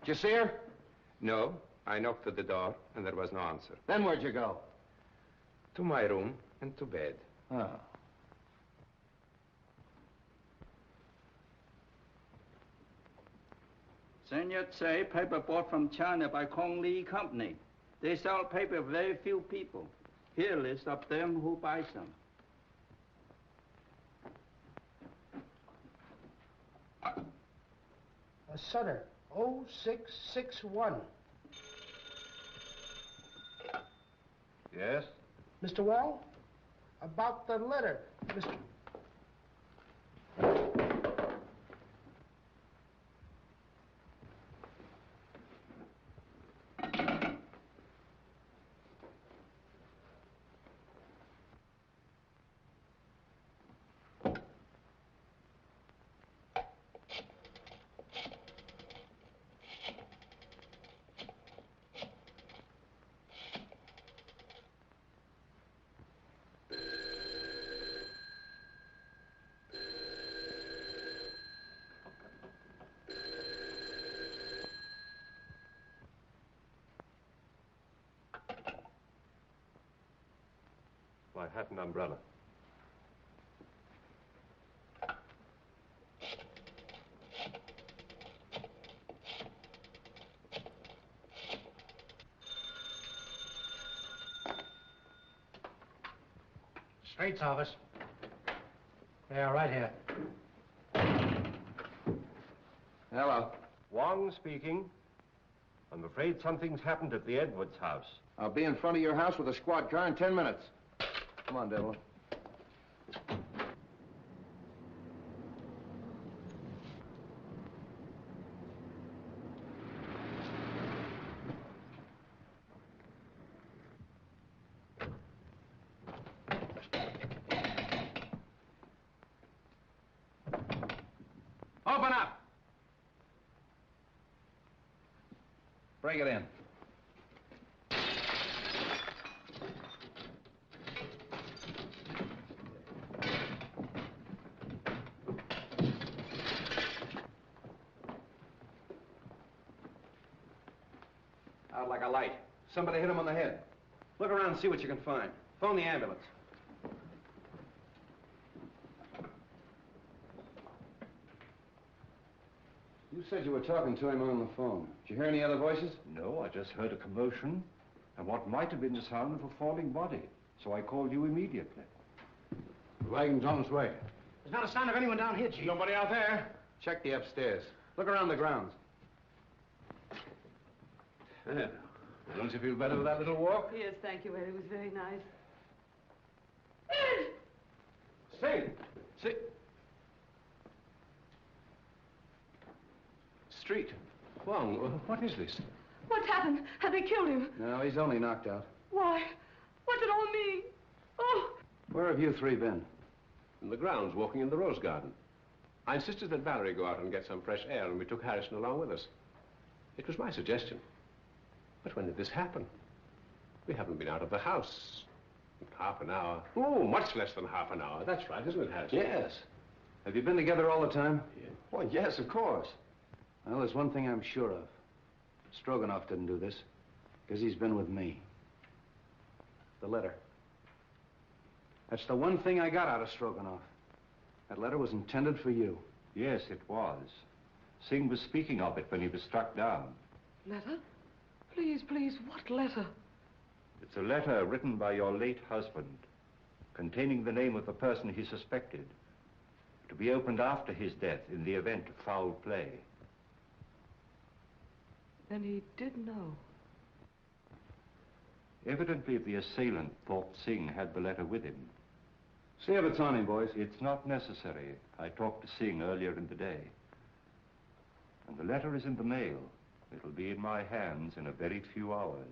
Did you see her? No, I knocked at the door, and there was no answer. Then where'd you go? To my room and to bed. Oh. Senior say paper bought from China by Kong Lee Company. They sell paper very few people. Here list of them who buys them. Sutter, 0661. Yes? Mr. Wong? About the letter, Mr. My hat and umbrella. Straight's office. Yeah, right here. Hello. Wong speaking. I'm afraid something's happened at the Edwards house. I'll be in front of your house with a squad car in 10 minutes. Come on, Devil. Open up! Break it in. Out like a light. Somebody hit him on the head. Look around and see what you can find. Phone the ambulance. You said you were talking to him on the phone. Did you hear any other voices? No, I just heard a commotion and what might have been the sound of a falling body. So I called you immediately. The wagon's on its way. There's not a sign of anyone down here, Chief. Nobody out there? Check the upstairs. Look around the grounds. Well, don't you feel better with that little walk? Yes, thank you, Ed. It was very nice. Say, Street. Wong, what is this? What's happened? Have they killed him? No, he's only knocked out. Why? What's it all mean? Oh! Where have you three been? In the grounds, walking in the rose garden. I insisted that Valerie go out and get some fresh air, and we took Harrison along with us. It was my suggestion. But when did this happen? We haven't been out of the house in half an hour. Oh, much less than half an hour. That's right, isn't it, Harrison? Yes. Have you been together all the time? Yeah. Well, yes, of course. Well, there's one thing I'm sure of. Stroganoff didn't do this, because he's been with me. The letter. That's the one thing I got out of Stroganoff. That letter was intended for you. Yes, it was. Singh was speaking of it when he was struck down. Letter? Please, please, what letter? It's a letter written by your late husband, containing the name of the person he suspected, to be opened after his death in the event of foul play. Then he did know. Evidently, the assailant thought Singh had the letter with him. See if it's on him, boys. It's not necessary. I talked to Singh earlier in the day. And the letter is in the mail. It'll be in my hands in a very few hours.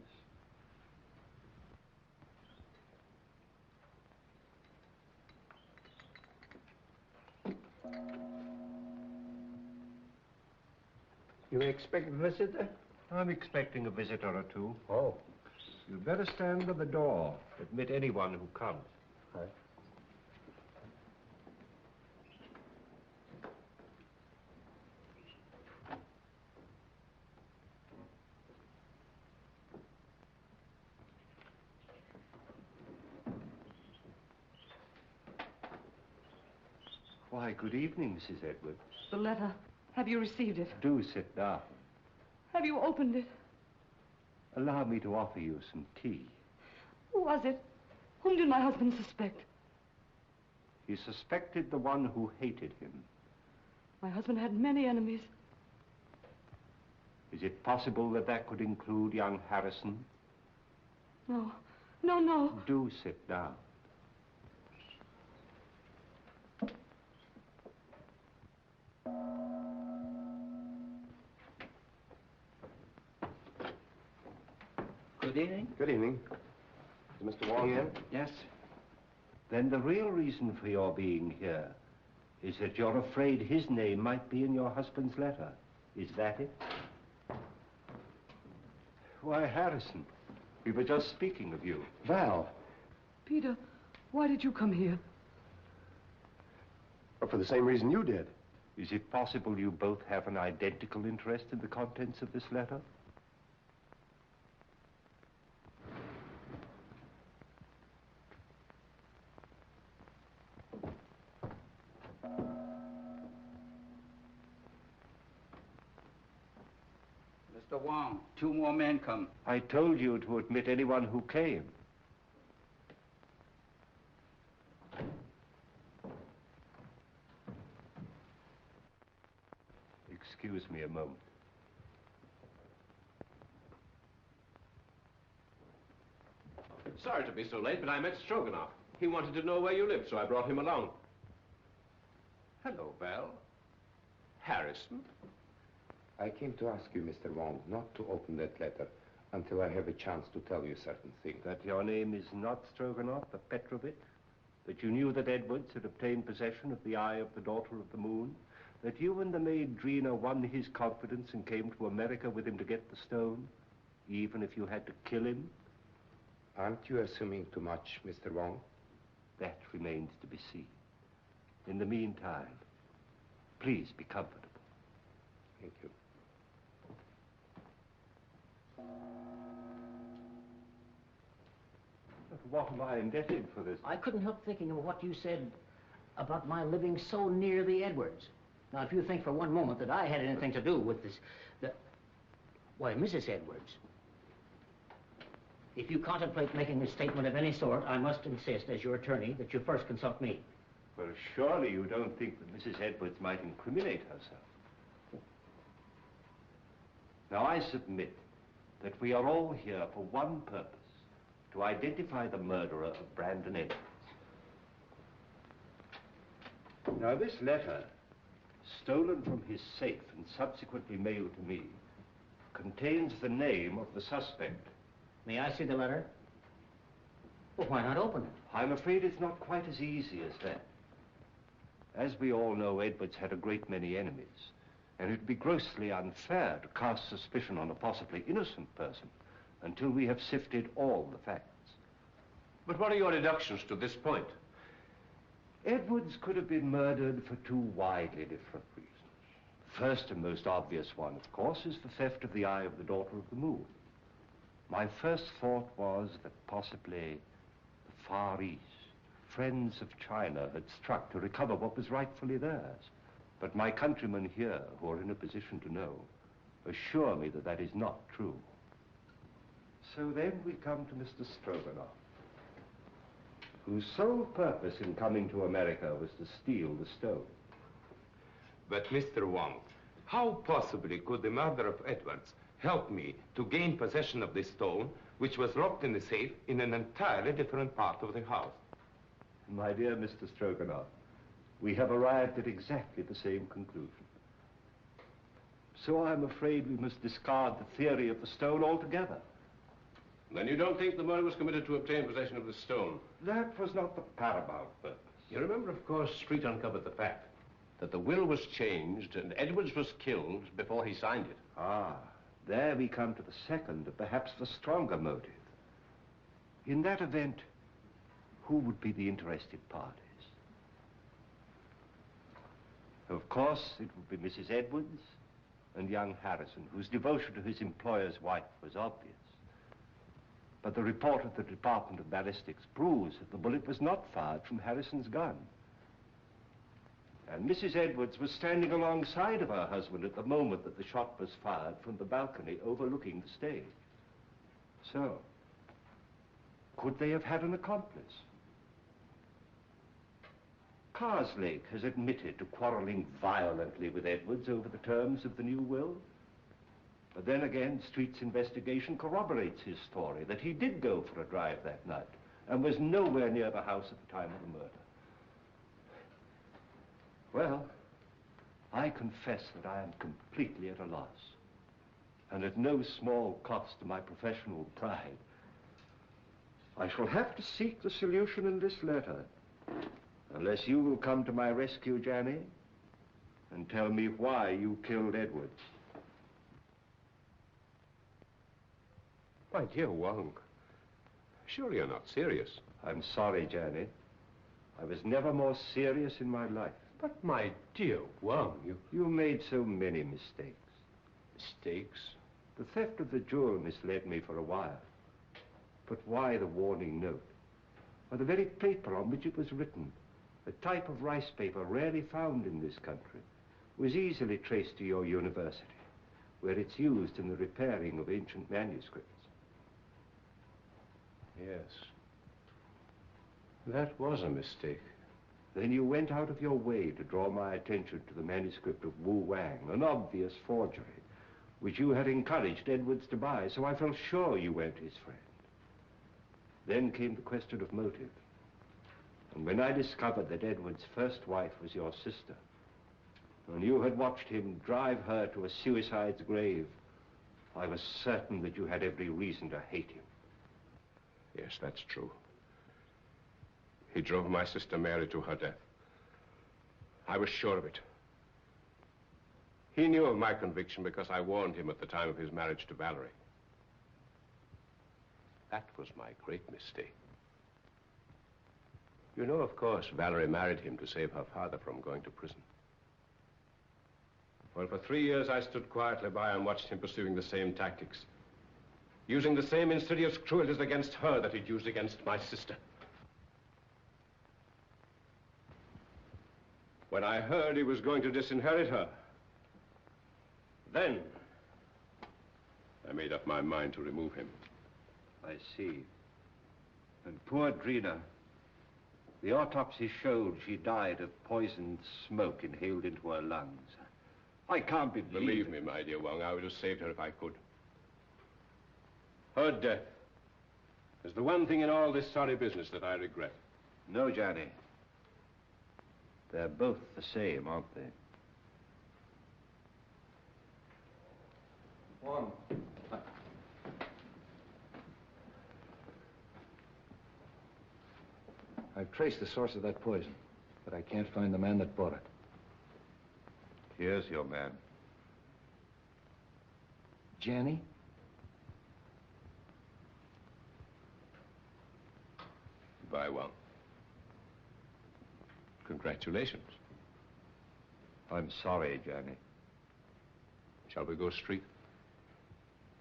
You expect a visitor? I'm expecting a visitor or two. Oh. You'd better stand by the door. Admit anyone who comes. Right. Why, good evening, Mrs. Edwards. The letter. Have you received it? Do sit down. Have you opened it? Allow me to offer you some tea. Who was it? Whom did my husband suspect? He suspected the one who hated him. My husband had many enemies. Is it possible that that could include young Harrison? No. No, no. Do sit down. Good evening. Good evening. Is Mr. Wong in? Yes. Then the real reason for your being here is that you're afraid his name might be in your husband's letter. Is that it? Why, Harrison, we were just speaking of you. Val. Peter, why did you come here? Well, for the same reason you did. Is it possible you both have an identical interest in the contents of this letter? Mr. Wong, 2 more men come. I told you to admit anyone who came. Excuse me a moment. Sorry to be so late, but I met Stroganoff. He wanted to know where you lived, so I brought him along. Hello, Val. Harrison? I came to ask you, Mr. Wong, not to open that letter until I have a chance to tell you certain things. That your name is not Stroganoff, but Petrovich? That you knew that Edwards had obtained possession of the Eye of the Daughter of the Moon? That you and the maid Drina won his confidence and came to America with him to get the stone, even if you had to kill him? Aren't you assuming too much, Mr. Wong? That remains to be seen. In the meantime, please be comfortable. Thank you. What am I indebted for this? I couldn't help thinking of what you said about my living so near the Edwards. Now, if you think for one moment that I had anything to do with this, why, Mrs. Edwards, if you contemplate making a statement of any sort, I must insist, as your attorney, that you first consult me. Well, surely you don't think that Mrs. Edwards might incriminate herself. Now, I submit that we are all here for one purpose, to identify the murderer of Brandon Edwards. Now, this letter, stolen from his safe and subsequently mailed to me, contains the name of the suspect. May I see the letter? Well, why not open it? I'm afraid it's not quite as easy as that. As we all know, Edwards had a great many enemies, and it'd be grossly unfair to cast suspicion on a possibly innocent person until we have sifted all the facts. But what are your deductions to this point? Edwards could have been murdered for 2 widely different reasons. The first and most obvious one, of course, is the theft of the Eye of the Daughter of the Moon. My first thought was that possibly the Far East, friends of China, had struck to recover what was rightfully theirs. But my countrymen here, who are in a position to know, assure me that that is not true. So then we come to Mr. Stroganoff, whose sole purpose in coming to America was to steal the stone. But, Mr. Wong, how possibly could the murder of Edwards help me to gain possession of this stone, which was locked in the safe in an entirely different part of the house? My dear Mr. Stroganoff, we have arrived at exactly the same conclusion. So I'm afraid we must discard the theory of the stone altogether. Then you don't think the murder was committed to obtain possession of the stone? That was not the paramount purpose. You remember, of course, Street uncovered the fact that the will was changed and Edwards was killed before he signed it. Ah, there we come to the second, and perhaps the stronger motive. In that event, who would be the interested parties? Of course, it would be Mrs. Edwards and young Harrison, whose devotion to his employer's wife was obvious. But the report of the Department of Ballistics proves that the bullet was not fired from Harrison's gun. And Mrs. Edwards was standing alongside of her husband at the moment that the shot was fired from the balcony overlooking the stage. So, could they have had an accomplice? Carslake has admitted to quarreling violently with Edwards over the terms of the new will. But then again, Street's investigation corroborates his story that he did go for a drive that night and was nowhere near the house at the time of the murder. Well, I confess that I am completely at a loss, and at no small cost to my professional pride. I shall have to seek the solution in this letter, unless you will come to my rescue, Janny, and tell me why you killed Edwards. My dear Wong, surely you're not serious. I'm sorry, Janny. I was never more serious in my life. But my dear Wong, You made so many mistakes. Mistakes? The theft of the jewel misled me for a while. But why the warning note? Or the very paper on which it was written, a type of rice paper rarely found in this country, was easily traced to your university, where it's used in the repairing of ancient manuscripts. Yes. That was a mistake. Then you went out of your way to draw my attention to the manuscript of Wu Wang, an obvious forgery, which you had encouraged Edwards to buy, so I felt sure you weren't his friend. Then came the question of motive. And when I discovered that Edwards' first wife was your sister, and you had watched him drive her to a suicide's grave, I was certain that you had every reason to hate him. Yes, that's true. He drove my sister Mary to her death. I was sure of it. He knew of my conviction because I warned him at the time of his marriage to Valerie. That was my great mistake. You know, of course, Valerie married him to save her father from going to prison. Well, for 3 years, I stood quietly by and watched him pursuing the same tactics, using the same insidious cruelties against her that he'd used against my sister. When I heard he was going to disinherit her, then I made up my mind to remove him. I see. And poor Drina, the autopsy showed she died of poisoned smoke inhaled into her lungs. I can't Believe me, my dear Wong, I would have saved her if I could. Her death is the one thing in all this sorry business that I regret. No, Johnny. They're both the same, aren't they? Wong. I've traced the source of that poison, but I can't find the man that bought it. Here's your man. Janny? Goodbye, Wong. Congratulations. I'm sorry, Johnny. Shall we go street?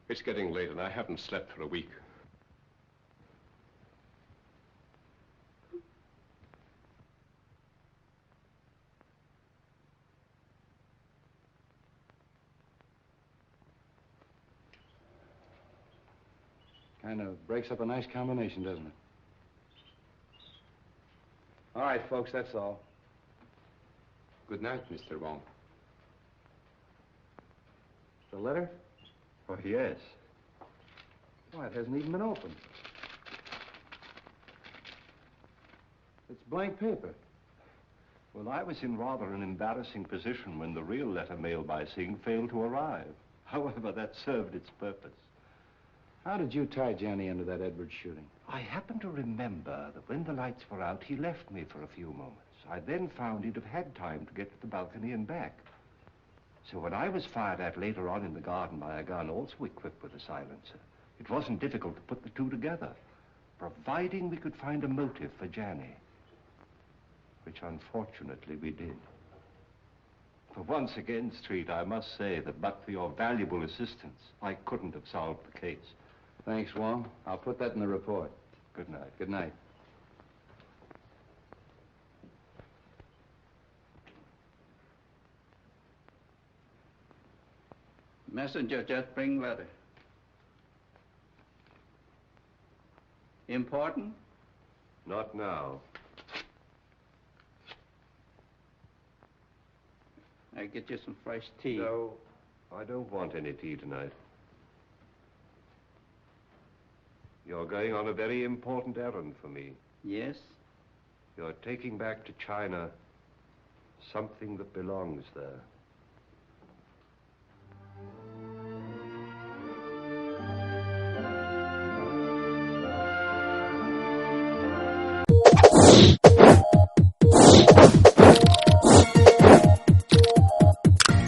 It's getting late and I haven't slept for a week. Kind of breaks up a nice combination, doesn't it? All right, folks, that's all. Good night, Mr. Wong. The letter? Oh, yes. Why, it hasn't even been opened. It's blank paper. Well, I was in rather an embarrassing position when the real letter mailed by Singh failed to arrive. However, that served its purpose. How did you tie Johnny into that Edwards shooting? I happen to remember that when the lights were out, he left me for a few moments. I then found he'd have had time to get to the balcony and back. So when I was fired at later on in the garden by a gun also equipped with a silencer, it wasn't difficult to put the two together, providing we could find a motive for Johnny, which unfortunately we did. For once again, Street, I must say that but for your valuable assistance, I couldn't have solved the case. Thanks, Wong. I'll put that in the report. Good night. Good night. Messenger just bring letter. Important? Not now. I get you some fresh tea. No, I don't want any tea tonight. You're going on a very important errand for me. Yes? You're taking back to China something that belongs there.